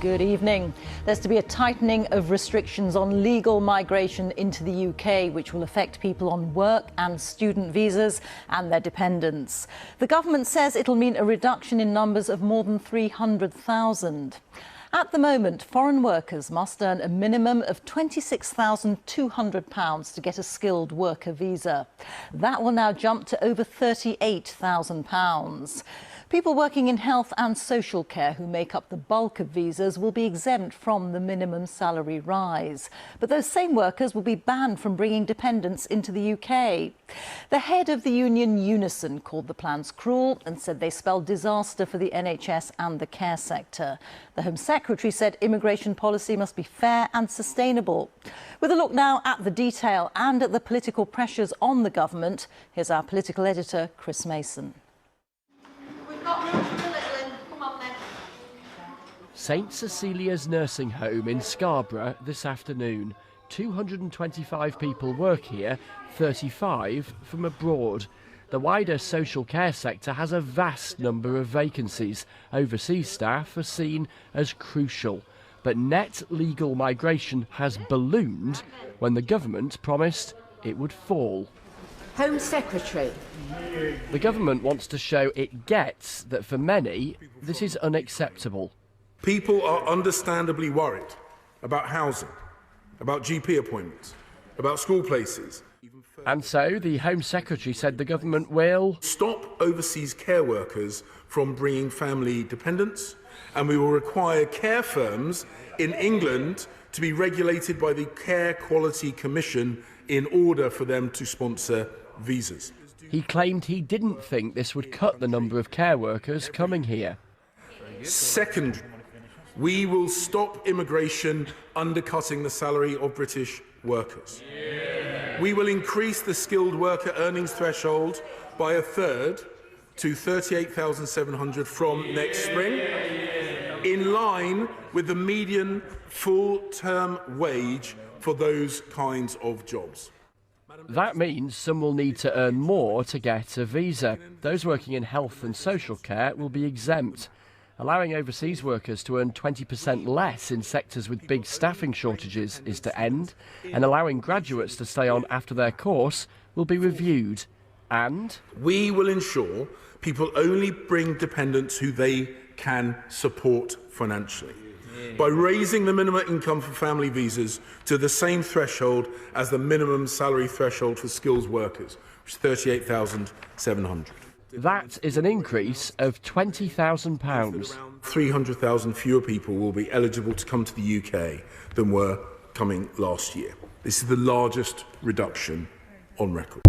Good evening. There's to be a tightening of restrictions on legal migration into the UK, which will affect people on work and student visas and their dependents. The government says it'll mean a reduction in numbers of more than 300,000. At the moment, foreign workers must earn a minimum of £26,200 to get a skilled worker visa. That will now jump to over £38,000. People working in health and social care who make up the bulk of visas will be exempt from the minimum salary rise. But those same workers will be banned from bringing dependents into the UK. The head of the union Unison called the plans cruel and said they spell disaster for the NHS and the care sector. The Home Secretary said immigration policy must be fair and sustainable. With a look now at the detail and at the political pressures on the government, here's our political editor, Chris Mason. St Cecilia's nursing home in Scarborough this afternoon. 225 people work here, 35 from abroad. The wider social care sector has a vast number of vacancies. Overseas staff are seen as crucial. But net legal migration has ballooned when the government promised it would fall. Home Secretary. The government wants to show it gets that for many this is unacceptable. People are understandably worried about housing, about GP appointments, about school places. And so the Home Secretary said the government will stop overseas care workers from bringing family dependents, and we will require care firms in England to be regulated by the Care Quality Commission in order for them to sponsor visas. He claimed he didn't think this would cut the number of care workers coming here. Second, we will stop immigration undercutting the salary of British workers. We will increase the skilled worker earnings threshold by a third to £38,700 from next spring, in line with the median full-term wage for those kinds of jobs. That means some will need to earn more to get a visa. Those working in health and social care will be exempt. Allowing overseas workers to earn 20% less in sectors with big staffing shortages is to end, and allowing graduates to stay on after their course will be reviewed. And we will ensure people only bring dependents who they can support financially, by raising the minimum income for family visas to the same threshold as the minimum salary threshold for skills workers, which is £38,700. That is an increase of £20,000. 300,000 fewer people will be eligible to come to the UK than were coming last year. This is the largest reduction on record.